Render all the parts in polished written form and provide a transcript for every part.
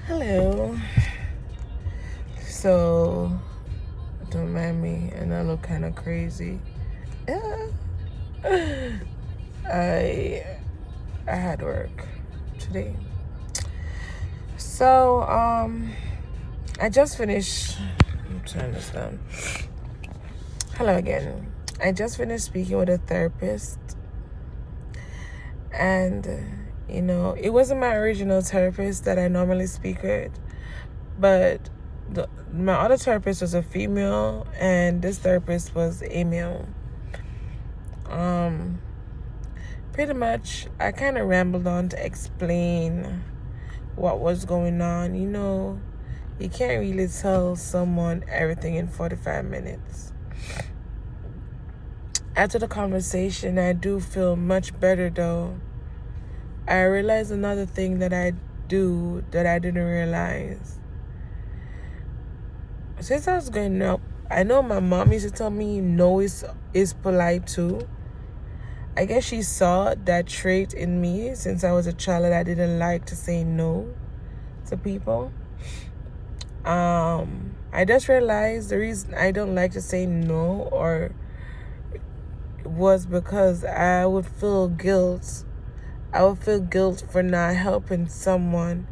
Hello. So, don't mind me, and I look kind of crazy. Yeah. I I had work today. So, I just finished. I'm turning this down. Hello again. I just finished speaking with a therapist, and it wasn't my original therapist that I normally speak with, but my other therapist was a female, and this therapist was a male. Um, Pretty much, I kind of rambled on to explain what was going on. You can't really tell someone everything in 45 minutes. After the conversation, I do feel much better though. I realized another thing that I do that I didn't realize. Since I was growing up, I know my mom used to tell me no is polite too. I guess she saw that trait in me since I was a child that I didn't like to say no to people. I just realized the reason I don't like to say no or was because I would feel guilt. I would feel guilt for not helping someone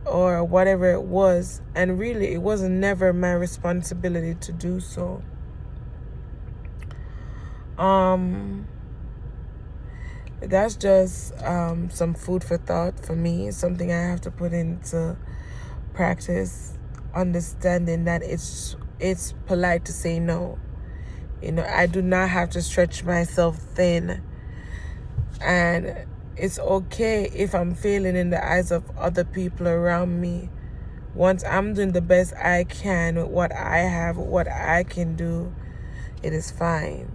or whatever it was, and really it wasn't never my responsibility to do so. That's just some food for thought for me, something I have to put into practice, understanding that it's polite to say no. I do not have to stretch myself thin, and it's okay if I'm failing in the eyes of other people around me. Once I'm doing the best I can with what I have, what I can do, it is fine.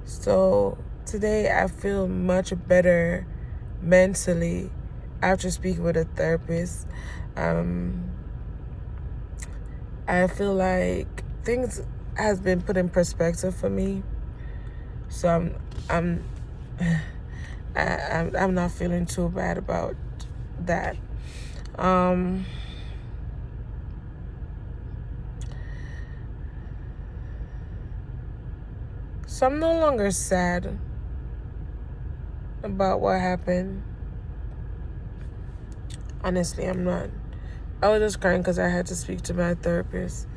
So today I feel much better mentally after speaking with a therapist. I feel like things has been put in perspective for me. So I'm I'm not feeling too bad about that. So I'm no longer sad about what happened. Honestly, I'm not. I was just crying because I had to speak to my therapist.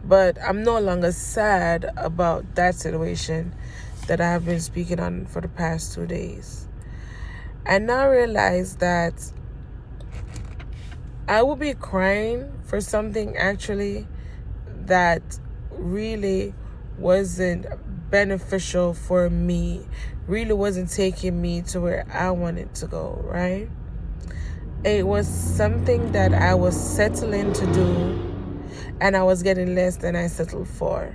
But I'm no longer sad about that situation that I have been speaking on for the past 2 days. I now realize that I will be crying for something actually that really wasn't beneficial for me, really wasn't taking me to where I wanted to go, right? It was something that I was settling to do, and I was getting less than I settled for.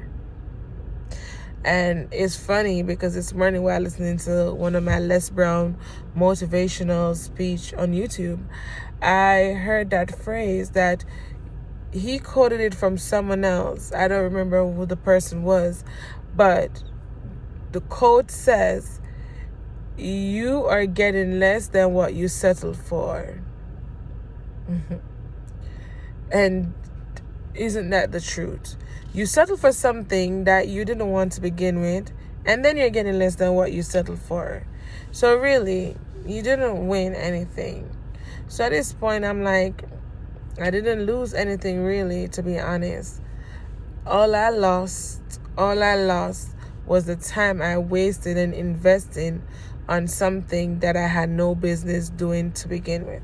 And it's funny because this morning while listening to one of my Les Brown motivational speech on YouTube, I heard that phrase that he quoted it from someone else. I don't remember who the person was, but the quote says, "You are getting less than what you settled for." And isn't that the truth? You settle for something that you didn't want to begin with, and then you're getting less than what you settled for. So really, you didn't win anything. So at this point, I'm like, I didn't lose anything really, to be honest. All I lost was the time I wasted in investing on something that I had no business doing to begin with.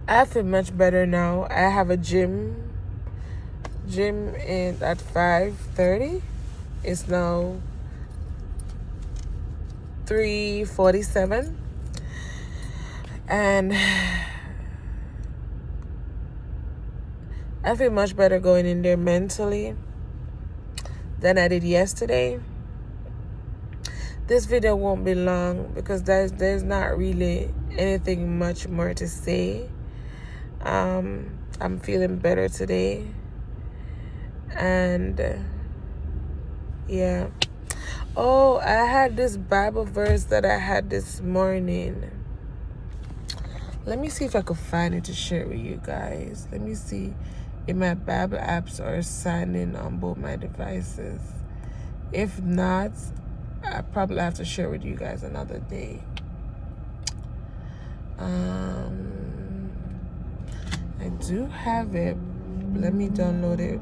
I feel much better now. I have a gym in at 5:30. It's now 3:47, and I feel much better going in there mentally than I did yesterday. This video won't be long because there's not really anything much more to say. I'm feeling better today, and yeah. Oh, I had this Bible verse that I had this morning. Let me see if I could find it to share with you guys. Let me see if my Bible apps are signed in on both my devices. If not, I probably have to share with you guys another day. I do have it. Let me download it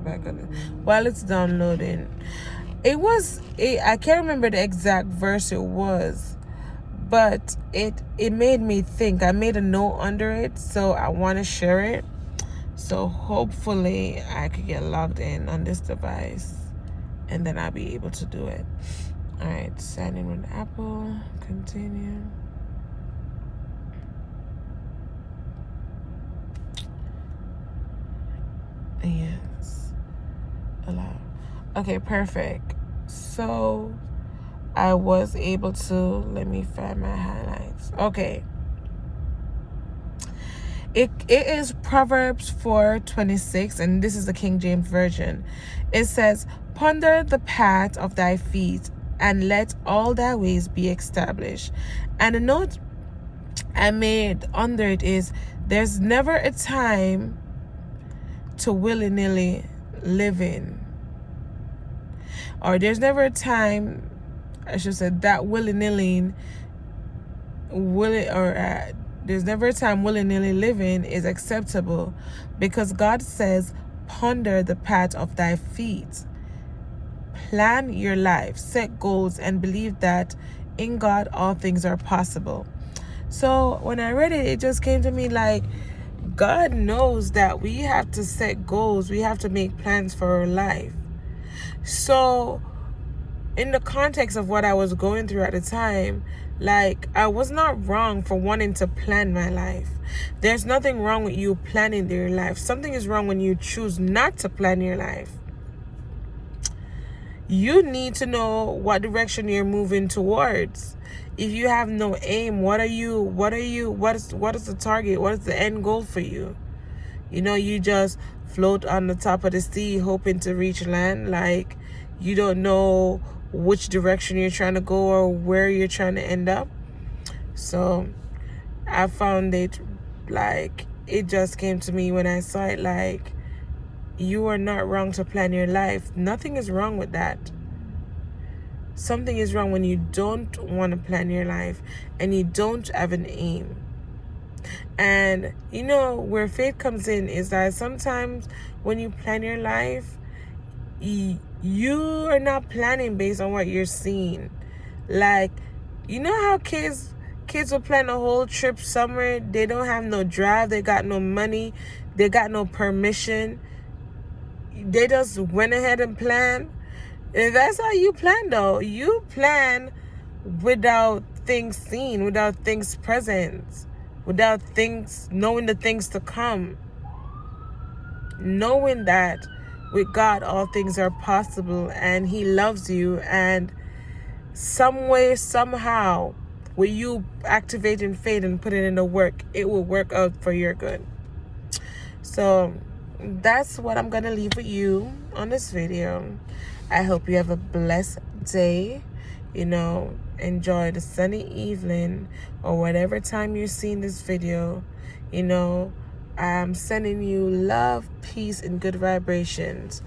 back on it. While it's downloading, I can't remember the exact verse it was, but it made me think. I made a note under it, so I want to share it. So hopefully I could get logged in on this device, and then I'll be able to do it. All right, sign in with Apple. Continue. Yes. Allow. Okay, perfect. So I was able to, let me find my highlights. Okay. It is Proverbs 4:26, and this is the King James Version. It says, "Ponder the path of thy feet, and let all thy ways be established." And the note I made under it is, there's never a time to willy-nilly live in. Or there's never a time, I should say, that willy-nilly there's never a time willy-nilly living is acceptable, because God says, ponder the path of thy feet. Plan your life, set goals, and believe that in God all things are possible. So when I read it, it just came to me like, God knows that we have to set goals. We have to make plans for our life. So in the context of what I was going through at the time, like, I was not wrong for wanting to plan my life. There's nothing wrong with you planning your life. Something is wrong when you choose not to plan your life. You need to know what direction you're moving towards. If you have no aim, what is the target? What is the end goal for you? You just float on the top of the sea hoping to reach land. Like, you don't know which direction you're trying to go or where you're trying to end up. So I found it, like, it just came to me when I saw it, like, you are not wrong to plan your life. Nothing is wrong with that. Something is wrong when you don't want to plan your life and you don't have an aim. And where faith comes in is that sometimes when you plan your life, you are not planning based on what you're seeing. Like, how kids will plan a whole trip somewhere. They don't have no drive. They got no money. They got no permission. They just went ahead and planned. And that's how you plan, though. You plan without things seen, without things present, without things, knowing the things to come. Knowing that with God, all things are possible, and He loves you. And some way, somehow, with you activating faith and putting in the work, it will work out for your good. So that's what I'm going to leave with you on this video. I hope you have a blessed day. Enjoy the sunny evening or whatever time you're seeing this video. I'm sending you love, peace, and good vibrations.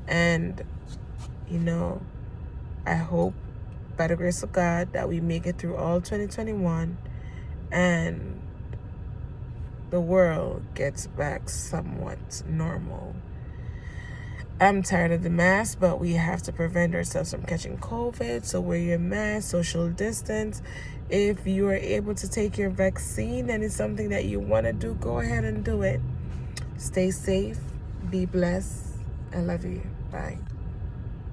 And, I hope, by the grace of God, that we make it through all 2021 and the world gets back somewhat normal. I'm tired of the mask, but we have to prevent ourselves from catching COVID. So wear your mask, social distance. If you are able to take your vaccine and it's something that you want to do, go ahead and do it. Stay safe. Be blessed. I love you. Bye.